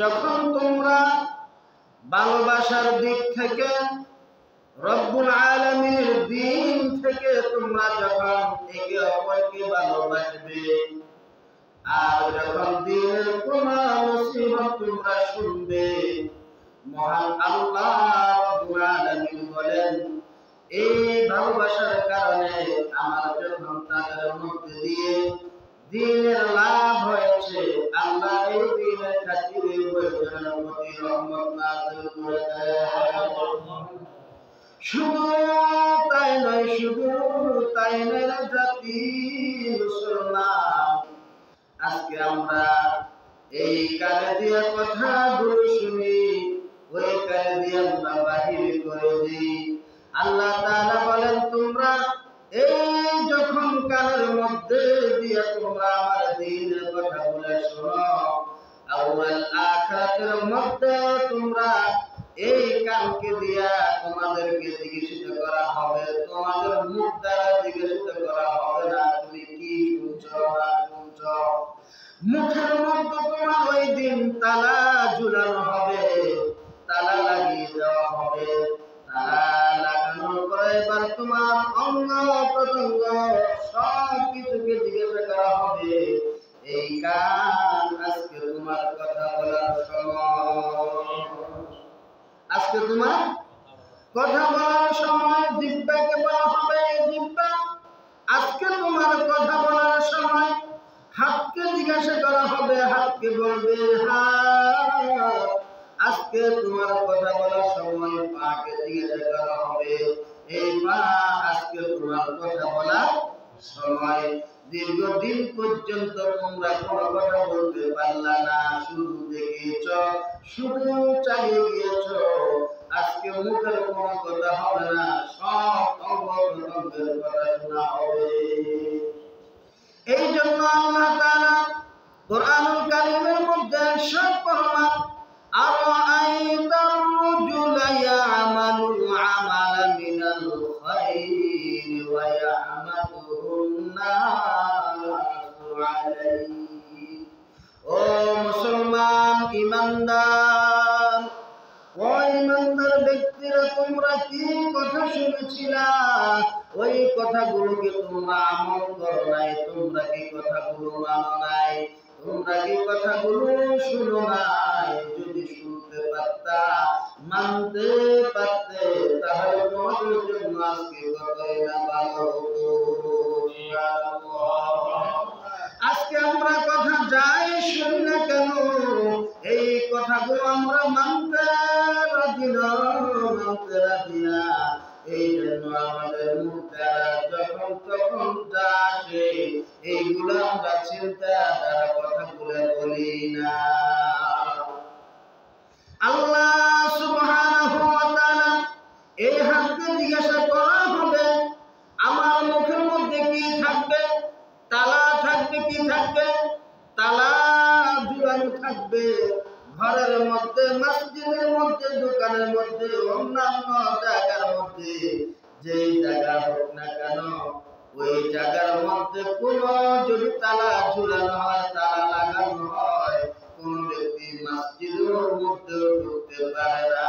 যখন তোমরা ভালোবাসার দিক থেকে রব্বুল আলামিনের দিন থেকে তোমরা যখন একে অপরকে ভালোবাসবে, আর যখন দিনের কোন নসিহত তোমরা শুনবে, মহান আল্লাহ রব্বুল আলামিন বলেন এই ভালোবাসার কারণে আমার যখন তাদের মধ্যে দিয়ে দিনের লাভ হয়েছে, আল্লাহ এই দিনের খাতিরে প্রয়োজনের প্রতি রহমত নাযিল করে দেন। শুধু তাই নয় জাতি মুসলমান, আজকে আমরা এই কানে দিয়ে কথাগুলো শুনি, ওই কানে দিয়ে আমরা বাহির করে দিই। আল্লাহ তাআলা বলেন তোমরা এই যখন কানের মধ্যে দিয়ে তোমরা আমার দ্বীনের কথাগুলো শোনো, আউয়াল আখিরাতের মধ্যে তোমরা এই কানকে দিয়া তোমাদেরকে জিজ্ঞাসিত করা হবে, তোমাদের মুখ দ্বারা জিজ্ঞাসিত করা হবে না তুমি কি শুনছো না শুনছো। মুখের মধ্যে তোমার ওই দিন তালা ঝুলানো হবে, তালা লাগিয়ে দেওয়া হবে। তালা লাগানোর পরে এবার তোমার অঙ্গ প্রত্যঙ্গ সব কিছুকে জিজ্ঞাসা করা হবে, এই কান আজকে তোমার কথা বলার সময়, আজকে তোমার কথা বলার সময়। জিহ্বাকে বলা হবে এই জিহ্বা আজকে তোমার কথা বলার সময়। হাতকে জিজ্ঞাসা করা হবে, হাতকে বলবে হাত আজকে তোমার কথা বলার সময়। পাকে জিজ্ঞাসা করা হবে এই পা আজকে তোমার কথা বলার সময়। দীর্ঘদিন পর্যন্ত তোমরা কোনো কথা বলতে পারলা না, শুধু দেখেছ, শুধু চালিয়ে গিয়েছ। আজকে মুখের কোনো কথা হবে না, সব অঙ্গের কথা শোনা হবে। এই জন্য আল্লাহ তাআলা কোরআনুল কারীমের মধ্যে সব ফরমান আরাআইতার রাজুলা ইয়ামালুল আমালা মিনাল খায়রি ওয়া ইয়াহমাদুহুন নাসু আলাইহি। ও মুসলমান ঈমানদার, ও ঈমানদার ব্যক্তিরা, তোমরা কি কথা শুনেছিলা, ওই কথাগুলোকে তোমরা আমল করো নাই, তোমরা কি কথাগুলো মানো নাই, তোমরা কি কথাগুলো শুনো নাই। যদি শুনতে পারতা, মানতে পারতে, তাহলে তোমাদের জন্য আজকে কতই না ভালো হতো। আজকে আমরা কথা যাই শুনি না কেন, এই কথাগুলো আমরা মানতে রাজি না। এই জন্য আমাদের মুখ দ্বারা যখন তখন যা আসে এইগুলো আমরা চিন্তা দ্বারা কথাগুলো বলি না। আল্লাহ সুবহানাহু ওয়া তাআলা এই হাতকে জিজ্ঞাসা করা হবে আমার মুখের মধ্যে কি থাকবে, তালা থাকবে, কি থাকবে, তালা ঝুলানো থাকবে। ঘরের মধ্যে, মসজিদের মধ্যে, দোকানের মধ্যে, অন্যান্য জায়গার মধ্যে, যেই জায়গা হোক না কেন, ওই জায়গার মধ্যে কোন যদি তালা ঝুলানো হয়, তালা লাগানো হয়, কোন ব্যক্তি মসজিদের মধ্যে ঢুকতে পারে না।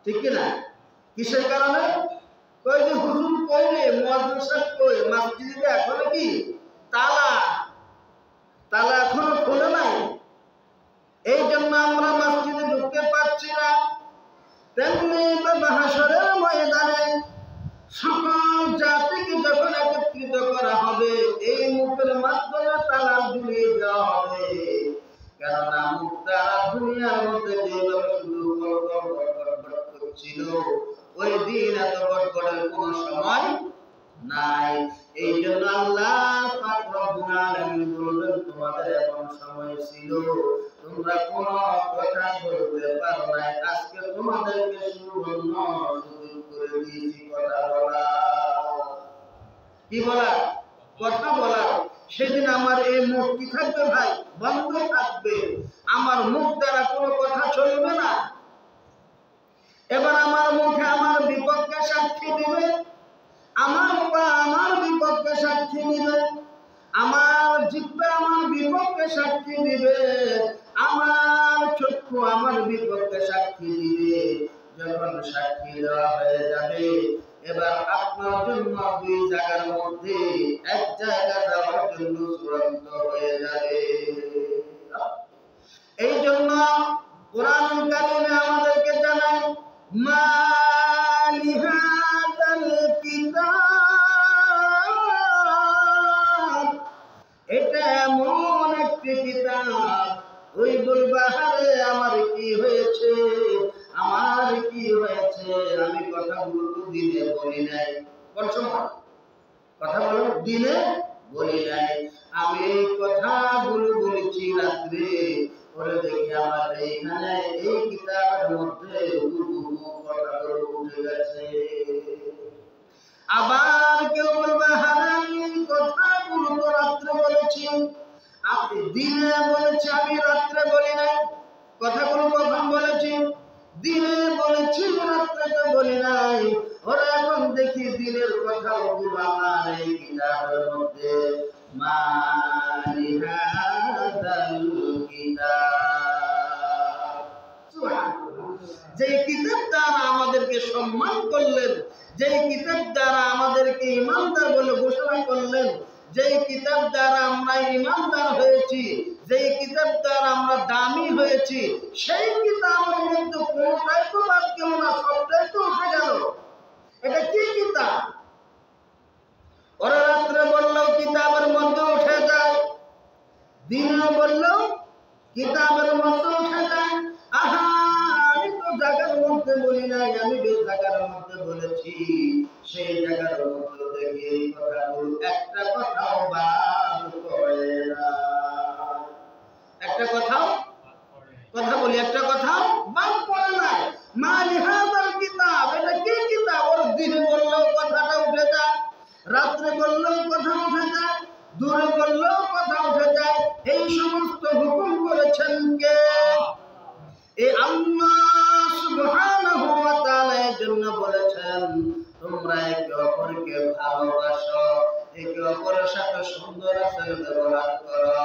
ঠিক না? কিসের কারণে? কই যে হুজুর কইলে, মুয়াজ্জিন সাহেব কই মসজিদে এখনো কি তালা এখনো খোলে নাই। এই জন্য আমরা মসজিদে ঢুকতে পারছি না। তেমনি হাসরের ময়দানে সকল জাতিকে যখন একত্রিত করা হবে, এই মুখের মাধ্যমে তালা ঝুলিয়ে দেওয়া হবে। কেননা মুখ দ্বারা দুনিয়ার মধ্যে যেভাবে শুধু গড়গড় করছিল, ওই দিন এত গড়গড়ের কোন সময় নাই। এই জন্য আল্লাহ পাক রব্বুল আলামিন বললেন তোমাদের এমন সময় ছিল তোমরা কোন কথা বলতে পারো নাই, আজকে তোমাদেরকে সুবর্ণ সুযোগ করে দিয়েছি কথা বলা। কি বলা? কথা বলা। সেদিন আমার এই মুখ কি থাকবে ভাই? বন্ধ থাকবে। আমার মুখ দ্বারা কোনো কথা চলবে না। এবার আমার মুখে আমার বিপক্ষে সাক্ষী দিবে, আমার পা আমার বিপক্ষে সাক্ষী দিবে, আমার জিহ্বা আমার বিপক্ষে সাক্ষী দিবে। ওই বলবা আরে আমার কি হয়েছে, আমার কি হয়েছে, আমি কথাগুলো তো দিনে বলি নাই। কোন সময় কথা বলো? দিনে বলি নাই, আমি কথাগুলো বলেছি রাত্রে। পরে দেখি আমার এইখানে এই কিতাবের মধ্যে কথাগুলো উঠে গেছে। আবার কেউ বলবে হ্যাঁ আমি কথাগুলো তো রাত্রে বলেছি, আপনি দিনে বলেছি, আমি রাত্রে বলি নাই। কথাগুলো কখন বলেছি? দিনে বলেছি, রাত্রে তো বলি নাই। ওরা এখন দেখি দিনের কথা ওগুলো আমার এই কিতাবের মধ্যে। যে কিতাব দ্বারা আমাদেরকে সম্মান করলেন, যে কিতাব দ্বারা আমাদেরকে ইমানদার বলে ঘোষণা করলেন, যে কিতাব দ্বারা আমরা ইমানদার হয়েছি, যে কিতাব দ্বারা আমরা দামি হয়েছি, সেই কিতাবের মধ্যে কোনটাই তো বাদ গেল না, সবটাই তো উঠে গেল। এটা কি কিতাব? ওরা রাত্রে বললেও কিতাবের মধ্যে উঠে যায়, দিনে বললেও কিতাবের মধ্যে উঠে যায়। আহা, আমি তো জায়গার মধ্যে বলি নাই, আমি যে জায়গার মধ্যে বলেছি সেই জায়গার মধ্যে দেখি এই কথাগুলো একটা কথাও বাদ করে না। একটা কথাও কথা বলি, একটা কথাও বাদ পড়ে নাই। মা লিহাজাল কিতাব, এটা কি কিতাব? ওর দিনে বললেও কথাটা উঠে যায়, রাত্রে বললেও কথা উঠে যায়, দূরে বললেও কথা উঠে যায়। এই সমস্ত হুকুম করেছেন কে? এই আল্লাহ সুবহানাহু ওয়া তাআলা। এর জন্য বলেছেন তোমরা একে অপরকে ভালোবাসো, একে অপরের সাথে সুন্দর আচরণ ব্যবহার করো,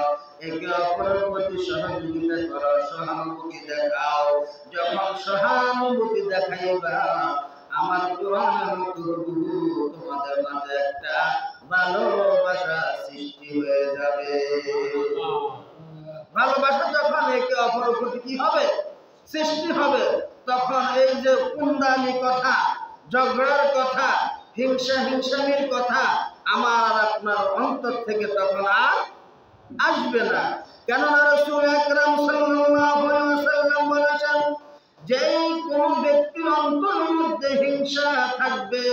একে অপরের প্রতি সহযোগিতা করো, সহানুভূতি দেখাও। যখন সহানুভূতি দেখাইবা আমার কোরআনের মতো তোমাদের মাঝে একটা ভালোবাসা সৃষ্টি হয়ে যাবে। ভালোবাসা যখন একে অপরের প্রতি কি হবে? সৃষ্টি হবে, তখন এই যে কুন্দানি কথা, ঝগড়ার কথা, হিংসামির কথা আমার আপনার অন্তর থেকে তখন আর আসবে না। কেননা রাসূল আকরাম সাল্লাল্লাহু আলাইহি ওয়াসাল্লাম বলেছেন, যেই কোন ব্যক্তির অন্তরের মধ্যে হিংসা থাকবে,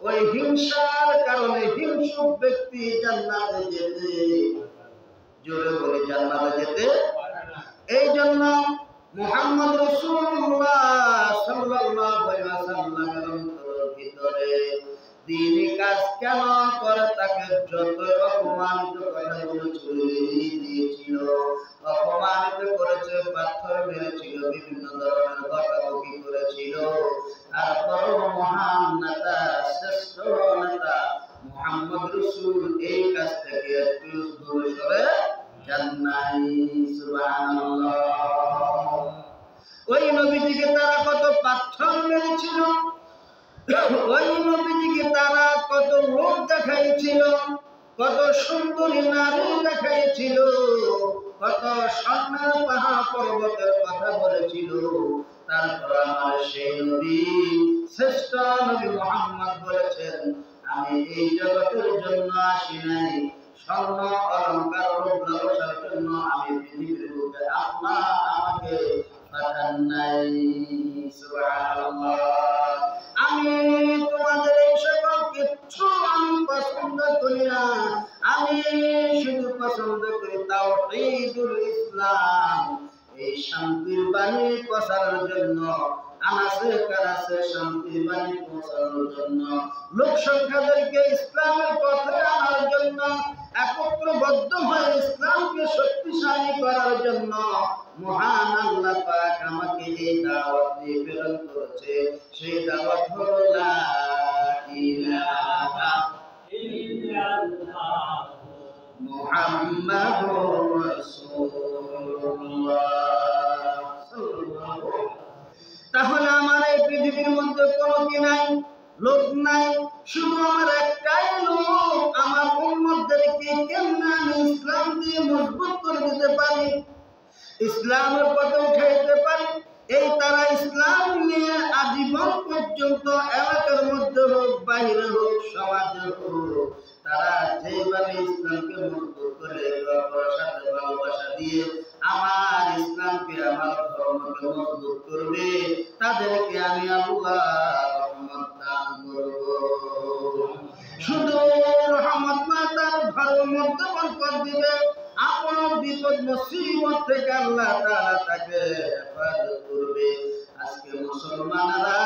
ওই হিংসার কারণে হিংসুক ব্যক্তি জান্নাতে যেতে, জোরে বলে জান্নাতে যেতে। এই জন্য মুহাম্মদ রাসূলুল্লাহ সাল্লাল্লাহু আলাইহি ওয়াসাল্লামের অন্তরের ভিতরে দ্বীনি কাজ কেন করে তাকে যত অপমানিত কথাগুলো ছড়িয়ে দিয়েছিল, অপমানিত করেছে, পাথর মেরেছিল, বিভিন্ন ধরনের বকাবকি করেছিল, তারপরও মহান নেতা, শ্রেষ্ঠ নেতা মুহাম্মদ রাসূল এই কাজ থেকে একটু দূরে সরে যান নাই। সুবহানাল্লাহ। ওই নবীজিকে তারা কত পাথর মেরেছিল, ওই নবীজিকে তারা কত রূপ দেখাইছিল, কত সুন্দরী নারী দেখাইছিল, কত স্বর্ণের পাহাড় পর্বতের কথা বলেছিল। তারপর আমার সেই নবী, শ্রেষ্ঠ নবী মুহাম্মদ বলেছেন, আমি এই জগতের জন্য আসি নাই, স্বর্ণ অলংকার রূপ লালসার জন্য আমি পৃথিবীর বুকে আল্লাহ আমাকে পাঠান নাই। সুবহানাল্লাহ। আমি তোমাদের এই সকল কিছু আমি পছন্দ করি না, আমি শুধু পছন্দ করি তাওহীদুল ইসলাম, এই শান্তির বাণী প্রচারের জন্য, আনাসে কানাসে শান্তির বাণী প্রচারের জন্য, লোক সংখ্যাদেরকে ইসলামের পথে আনার জন্য, একত্রবদ্ধ হয়ে ইসলামকে শক্তিশালী করার জন্য মহান আল্লাহ পাক আমাকে এই দাওয়াত দিয়ে প্রেরণ করেছে। সেই দাওয়াত হলো লা ইলাহা ইল্লাল্লাহ মুহাম্মাদুর রাসূলুল্লাহ। তাহলে আমার এই পৃথিবীর মধ্যে কোনো কি নাই? লোক নাই, শুধু আমার একটাই লোক, আমার উম্মতদেরকে কেমনে আমি ইসলাম দিয়ে মজবুত করে দিতে পারি, ইসলামের পথে উঠাইতে পারি। এই তারা ইসলাম নিয়ে আজীবন পর্যন্ত এলাকার মধ্যে হোক, বাইরে হোক, সমাজে হোক, তারা যেভাবে ইসলামকে মজবুত করে অপরের সাথে ভালোবাসা দিয়ে আমার ইসলামকে আমার ধর্মকে মজবুত করবে তাদেরকে আমি আল্লাহ রহমত দান করব। শুধু রহমত না, তার ঘরের মধ্যে বরকত দিবে। আপন বিপদ মুসিবত থেকে আল্লাহ তাআলা তাকে হেফাজত করবে। আজকে মুসলমানরা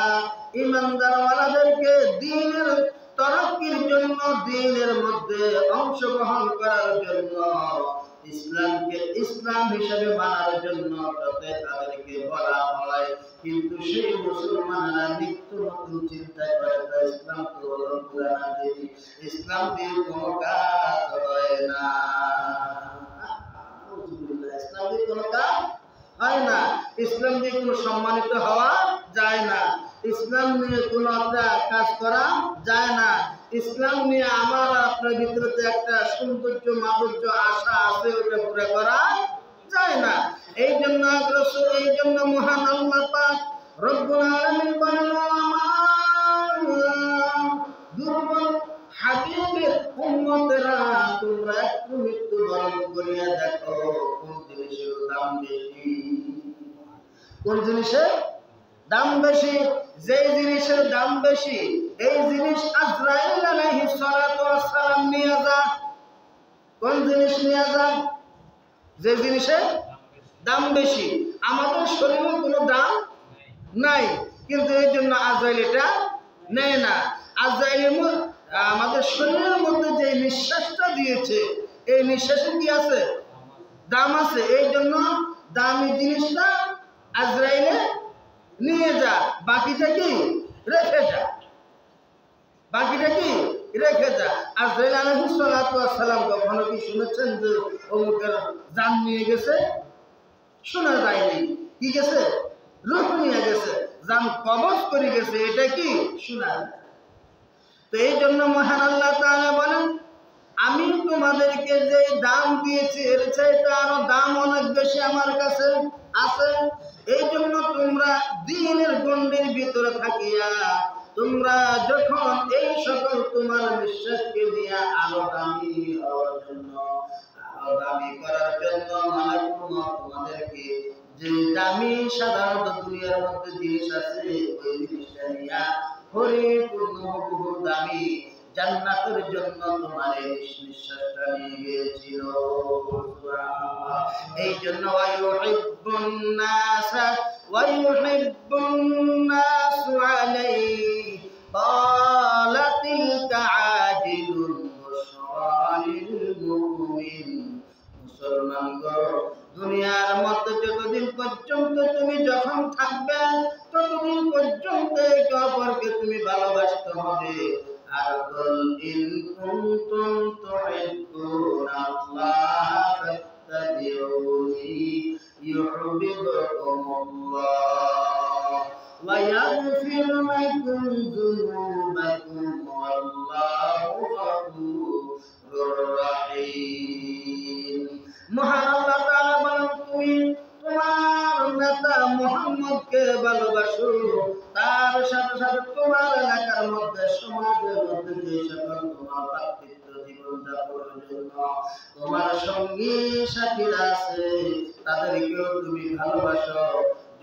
ইমানদার ওয়ালাদেরকে দ্বীনের তরক্কির জন্য, দ্বীনের মধ্যে অংশগ্রহণ করার জন্য, ইসলামকে ইসলাম হিসেবে মানার জন্য তাদেরকে বলা হয়, কিন্তু সেই মুসলমানরা নিত্য নতুন চিন্তা করে ইসলাম তো হলো পুরানা দিন, ইসলাম দিয়ে কোনো কাজ হয় না। ইসলাম দিয়ে কোনো কাজ হয় না, ইসলাম দিয়ে কোনো সম্মানিত হওয়া যায় না, ইসলাম নিয়ে কোনো একটা কাজ করা যায় না, ইসলাম নিয়ে আমার আপনার ভিতরে একটা সৌন্দর্য মাধুর্য আশা আছে, ওটা পুরো করা যায় না। এই জন্য মহান আল্লাহ পাক রব্বুল আলামিন বলেন, আমার দুর্বল হাবিবের উম্মতেরা তোমরা একটু মৃত্যুবরণ করিয়া দেখো, কোন জিনিসের দাম বেশি, কোন জিনিসের দাম বেশি। যে জিনিসের দাম বেশি এই জিনিস আজরাইল আলাইহিস সালাতু ওয়াস সালাম নিয়ে যায়। কোন জিনিস নিয়ে যায়? যে জিনিসের দাম বেশি। আমাদের শরীরে কোনো দাম নাই, কিন্তু এই জন্য আজরাইল এটা নেয় না। আজরাইল আমাদের শরীরের মধ্যে যে নিঃশ্বাসটা দিয়েছে, এই নিঃশ্বাসে কি আছে? দাম আছে। এই জন্য দামি জিনিসটা আজরাইলে নিয়ে যা, বাকিটা কি রেখে যা, বাকিটা কি রেখে যা। আজরাইল আলাইহিস সালাতু ওয়াস সালাম কখনো কি শুনেছেন যে অমুকের জান নিয়ে গেছে? শোনা যায়নি। কি গেছে? রূহ নিয়ে গেছে, জান কবজ করে গেছে, এটা কি শোনা যায়। তো এই জন্য মহান আল্লাহ তাআলা বলেন, আমি তোমাদেরকে যে দাম দিয়েছি এর চাইতে আরো দাম অনেক বেশি আমার কাছে আছে। এই জন্য তোমরা দ্বীনের গণ্ডির ভিতরে থাকিয়া তোমরা যখন এই সকল তোমার বিশ্বাসকে নিয়ে আরো দামি হওয়ার জন্য, আরো দামি করার জন্য, তোমাদেরকে যে দামি সাধারণত দুনিয়ার মধ্যে জিনিস আছে ওই জিনিসটা নিয়ে পরিপূর্ণ বহু দামি জান্নাতের জন্য তোমার এই নিঃশ্বাসটা নিয়ে গিয়েছিল। এই জন্য ওয়ায়ুহিব্বুন নাসু আলাইহি ক্বালা তিলকা আজিলুন বুশরা লিল মুমিন। মুসলমানগণ, দুনিয়ার মধ্যে যতদিন পর্যন্ত তুমি যখন থাকবে ততদিন পর্যন্ত একে অপরকে তুমি ভালোবাসতে হবে। আর কুল ইন কুনতুম তুহিব্বুনাল্লাহ ফাত্তাবিউনি ইউহিব্বুকুমুল্লাহ ওয়া ইয়াগফির লাকুম যুনুবাকুম ওয়াল্লাহু গফুরুর রাহিম। মহান আল্লাহ তাআলা বলেন, তুমি তোমার নেতা মুহাম্মদকে ভালোবাসো, তার সাথে সাথে তোমার এলাকার মধ্যে, সমাজের মধ্যে যে সকল তোমার ব্যক্তিত্ব জীবন যাপনের জন্য তোমার সঙ্গী সাথীরা আছে তাদেরকেও তুমি ভালোবাসো।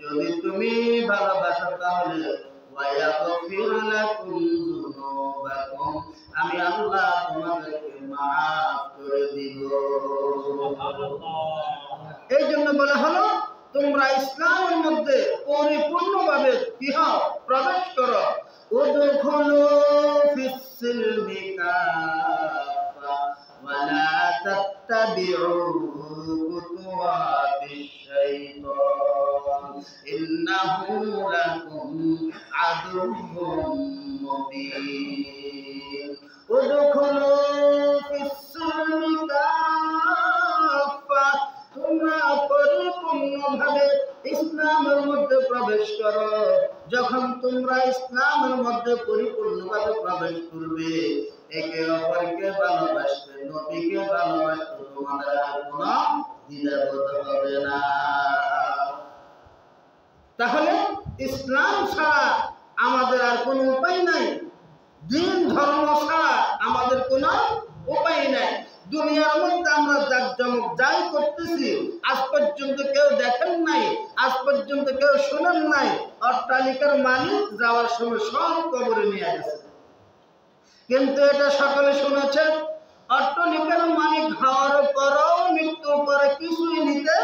যদি তুমি ভালোবাসো তাহলে ওয়ায়াগফির লাকুম যুনুবাকুম, আমি আল্লাহ তোমাদেরকে মাফ করে দিব। এই জন্য বলা হলো তোমরা ইসলামের মধ্যে পরিপূর্ণভাবে কি হও? প্রবেশ করো। উদখুলু ফিস সিলমি কাফা ওয়া লা তাত্তাবিউ খুতুওয়াতিশ শাইতান ইন্নাহু লাকুম আদুউম মুবিন। উদখুলু ফিস সিলমি কাফা, তোমরা পরিপূর্ণভাবে ইসলামের মধ্যে প্রবেশ করো। যখন তোমরা ইসলামের মধ্যে পরিপূর্ণভাবে প্রবেশ করবে, একে অপরকে ভালোবাসবে, নবীকে ভালোবাসবে, তোমাদের আর কোনো দ্বিধাবোধ হবে না। তাহলে ইসলাম ছাড়া আমাদের আর কোনো উপায় নাই, দিন ধর্ম ছাড়া আমাদের কোনো উপায় নাই। দুনিয়ার মধ্যে আমরা জাকজমক যাই করতেছি, আজ পর্যন্ত কেউ দেখেন নাই, আজ পর্যন্ত কেউ শোনেন নাই অট্টালিকার মালিক যাওয়ার সময় সব কবরে নিয়ে গেছে। কিন্তু এটা সকলে শুনেছেন, অট্টালিকার মালিক হওয়ার পরও মৃত্যুর পরে কিছুই নিতে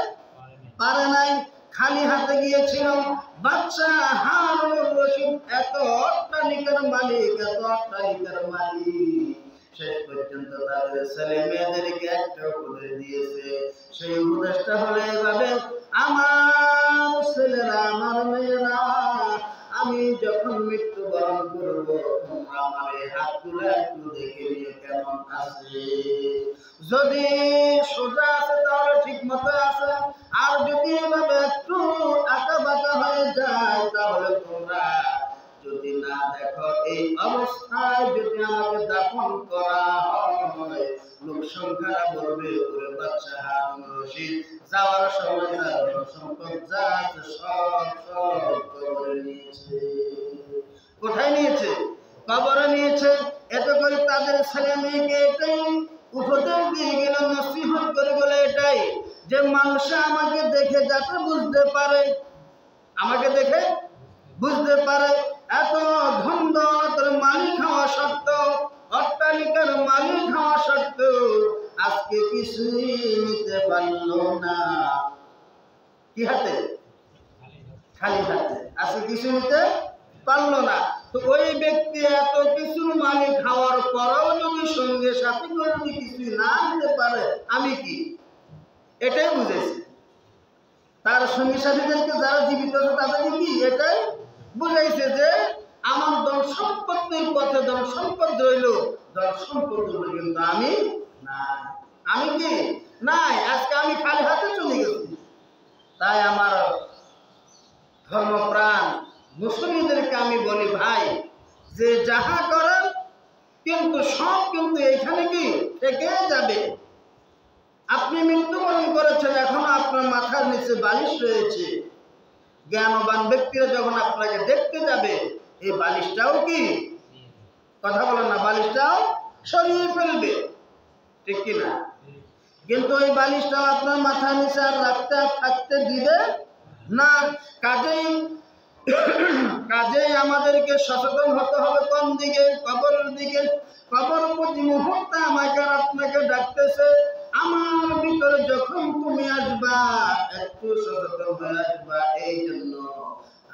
পারে নাই, খালি হাতে গিয়েছিল। বাচ্চা হারুনুর রশিদ এত অট্টালিকার মালিক, এত অট্টালিকার মালিক, শেষ পর্যন্ত তাদের ছেলে মেয়েদেরকে একটা উপদেশ দিয়েছে। সেই উপদেশটা হলো এইভাবে, আমার ছেলেরা, আমার মেয়েরা, আমি যখন মৃত্যুবরণ করব তোমরা আমার এই হাতগুলো একটু দেখে নিয়ে কেমন আছে। যদি সোজা আছে তাহলে ঠিক মতো আছে, আর যদি এভাবে একটু আঁকা বাঁকা হয়ে যায় তাহলে তোমরা যদি না দেখো এই অবস্থায় যদি আমাকে দাফন করা হয়, লোক সংখ্যারা বলবে ওরে বাচ্চা হারুনুর রশিদ যাওয়ার সময় তার সম্পদ যা আছে সব কবরে নিয়েছে। কোথায় নিয়েছে? কবরে নিয়েছে। এত করে তাদের ছেলে মেয়েকে এটাই উপদেশ দিয়ে গেল, নসিহত করে বলে এটাই যে মানুষ আমাকে দেখে যাতে বুঝতে পারে, আমাকে দেখে বুঝতে পারে। এত ধন দৌলতের মালিক হওয়া সত্ত্বেও, অট্টালিকার মালিক হওয়া সত্ত্বেও আজকে কিছুই নিতে পারলো না। কি হাতে? খালি হাতে। আজকে কিছু নিতে পারলো না। তো ওই ব্যক্তি এত কিছুর মালিক হওয়ার পরেও যদি সঙ্গে সাথে করে যদি কিছু না নিতে পারে, আমি কি? এটাই বুঝেছি। তার সঙ্গী সাথীদেরকে যারা জীবিত আছে তাদেরকে কি এটাই বুঝাইছে যে আমার ধন সম্পত্তির পথে ধন সম্পদ রইল, ধন সম্পদ কিন্তু আমি নাই। আমি কি নাই? আজকে আমি খালি হাতে চলে গেছি। তাই আমার ধর্মপ্রাণ মুসলিমদেরকে আমি বলি, ভাই যে যাহা করেন কিন্তু সব কিন্তু এইখানে কি থেকে যাবে। আপনি মৃত্যুবরণ করেছেন, এখনো আপনার মাথার নিচে বালিশ রয়েছে। জ্ঞানবান ব্যক্তিরা যখন আপনাকে দেখতে যাবে এই বালিশটাও কি, কথা বলেন না, বালিশটাও সরিয়ে ফেলবে, ঠিক কিনা? কিন্তু ওই বালিশটাও আপনার মাথার নিচে আর রাখতে থাকতে দিবে না। কাজেই আমাদেরকে সচেতন হতে হবে কোন দিকে? কবরের দিকে। কবর প্রতি মুহূর্তে আমাকে আর আপনাকে ডাকতেছে, আমার ভিতরে যখন তুমি আসবা একটু সচেতন হয়ে আসবা। এই জন্য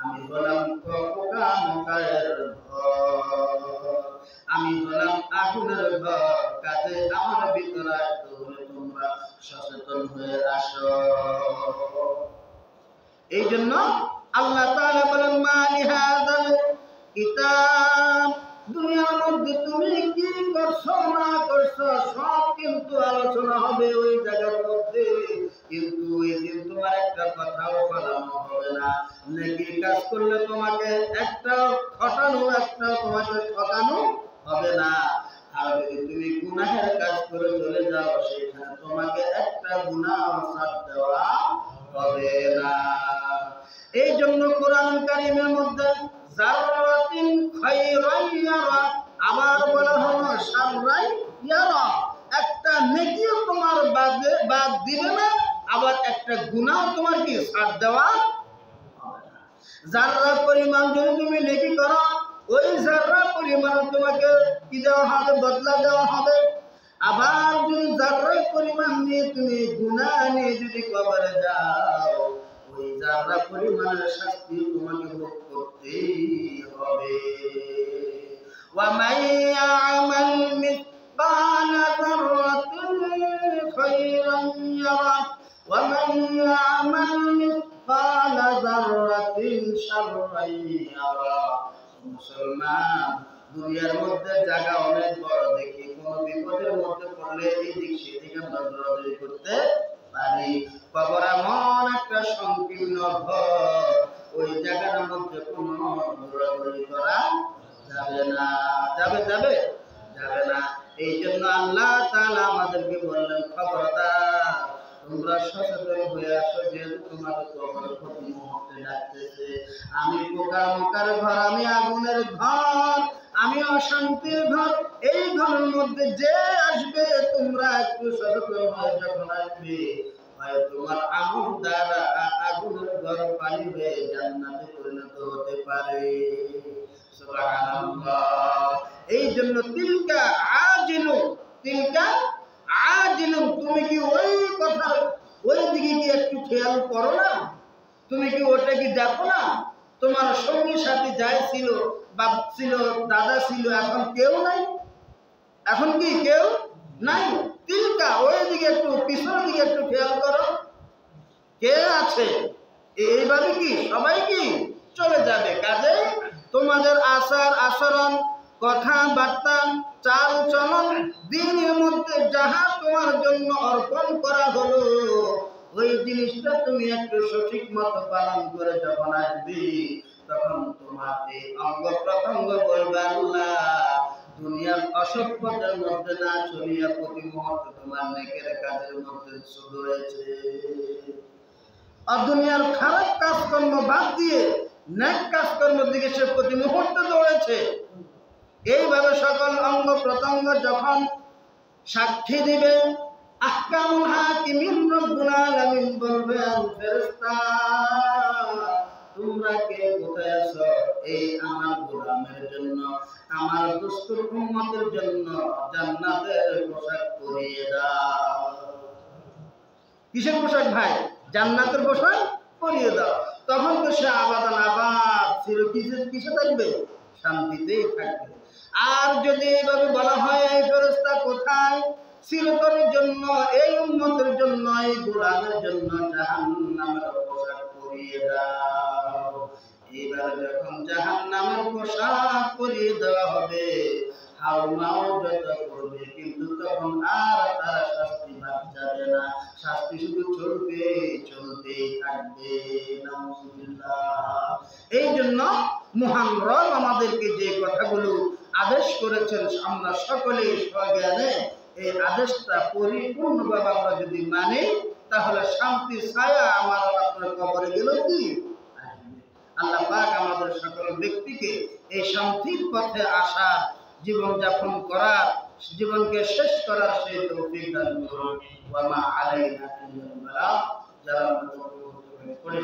আমি হলাম পোকামাকড়ের ঘর, আমি হলাম আগুনের ঘর। কাজে আমার ভিতরে একটু হলে তোমরা সচেতন হয়ে আসো। এই জন্য আল্লাহ তাআলা বলেন, মা লিহাযাল কিতাব, দুনিয়ার মধ্যে তুমি কি করছো না করছো সব কিন্তু আলোচনা হবে ওই জায়গার মধ্যে। কিন্তু ওই দিন তোমার একটা কথাও বলানো হবে না। নেকির কাজ করলে তোমাকে একটা খটানো, একটা তোমাকে ঠকানো হবে না। আর যদি তুমি গুনাহের কাজ করে চলে যাও সেখানে তোমাকে একটা গুনাহ ছাড় দেওয়া হবে না। এই জন্য কোরআন কারীমের মধ্যে যাররাতিন খায়রান ইয়ারা, আবার বলা হলো শাররান ইয়ারা, একটা নেকিও তোমার বাদ দিবে না, আবার একটা গুনাহ তোমার কি ছাড় দেওয়া হবে না। যাররা পরিমাণ যদি তুমি নেকি করো ওই যাররা পরিমাণ তোমাকে কি দেওয়া হবে? বদলা দেওয়া হবে। আবার যদি যাররা পরিমাণ নিয়ে তুমি গুনাহ নিয়ে যদি কবরে যাও ওই যাররা পরিমাণের শাস্তি তোমাকে ভোগ করতেই হবে। ওয়া মান ইয়ামাল মিসকালা যাররাতিন খায়রান ইয়ারা ওয়া মান ইয়ামাল মিসকালা যাররাতিন শাররান ইয়ারা। মুসলমান, দুনিয়ার মধ্যে জায়গা অনেক বড়, দেখি কোন বিপদের মধ্যে পড়লে এই দিক সেদিক আমরা দৌড়াদৌড়ি করতে পারি। কবর এমন একটা সংকীর্ণ ঘর, ওই জায়গার মধ্যে কোনো দৌড়াদৌড়ি করা যাবে না। যাবে যাবে যাবে না। এই জন্য আল্লাহ তাআলা আমাদেরকে বললেন, খবরদার তোমরা সচেতন হয়ে আসো, যেহেতু তোমাদের কবর প্রতি মুহূর্তে ডাকতেছে। আমি পোকামাকড়ের ঘর, আমি আগুনের ঘর, আমি অশান্তির ঘর। এই ঘরের মধ্যে যে আসবে তোমরা একটু সচেতন হয়ে যখন আসবে হয় তোমার আমল দ্বারা আগুনের ঘর পানি হয়ে জান্নাতে পরিণত হতে পারে। সুবহানাল্লাহ। এই জন্য তিলকা আজিলু, তুমি কি ওই কথা ওই দিকে কি একটু খেয়াল করো না? তুমি কি ওটা কি দেখো না? তোমার সঙ্গী সাথী যাই ছিল, বাপ ছিল, দাদা ছিল, এখন কেউ নাই। এখন কি কেউ নাই? তিলকা, ওই দিকে একটু পিছনের দিকে একটু খেয়াল করো, কে আছে? এইভাবে কি সবাই কি চলে যাবে? কাজে তোমাদের আচার আচরণ, কথাবার্তা, চাল চলন, দিনের মধ্যে যাহা তোমার জন্য অর্পণ করা হলো, ওই জিনিসটা তুমি একটু সঠিক মতো পালন করে যখন আসবে, তখন তোমার এই অঙ্গ প্রত্যঙ্গ বলবে আল্লাহ, দুনিয়ার অসভ্যতার মধ্যে না চলিয়া প্রতি মুহূর্তে তোমার নেকের কাজের মধ্যে শুধু রয়েছে। আর দুনিয়ার খারাপ কাজকর্ম বাদ দিয়ে নেক কাজকর্মের দিকে সে প্রতি মুহূর্তে দৌড়েছে। এইভাবে সকল অঙ্গ প্রত্যঙ্গ যখন সাক্ষী দিবে, আহকামুল হাকিমিন রব্বুল আলামিন বলবেন, ফেরেশতা তোমরা কে কোথায় আছো? এই আমার গোলামের জন্য, আমার দুষ্টুর উম্মতের জন্য জান্নাতের পোশাক পরিয়ে দাও। কিসের পোশাক ভাই? জান্নাতের পোশাক পরিয়ে দাও। তখন তো সে আবাদ ছিল কিসে থাকবে? শান্তিতেই থাকবে। আর যদি এইভাবে বলা হয়, এই ফেরেশতা কোথায়? চিরতরের জন্য, এই উম্মতের জন্য, এই গোলামের জন্য জাহান্নামের পোশাক পরিয়ে দাও। এবার যখন জাহান্নামের পোশাক পরিয়ে দেওয়া হবে, হাউমাও যত করবে, কিন্তু তখন আর তার শাস্তি বাদ যাবে না, শাস্তি শুধু চলতেই থাকবে। নাউজুবিল্লাহ। এই জন্য মহান রব আমাদেরকে যে কথাগুলো আদেশ করেছেন, আমরা সকলেই সজ্ঞানে এই আদেশটা পরিপূর্ণভাবে আমরা যদি মানি, তাহলে শান্তি ছায়া আমার আপনার কবরে গেল কি? আল্লাহ পাক আমাদের সকল ব্যক্তিকে এই শান্তির পথে আসার, জীবন যাপন করার, জীবনকে শেষ করার সেই তৌফিক দান করুন। ওয়া মা আলাইনা ইল্লাল বালাগ। যারা আমরা করে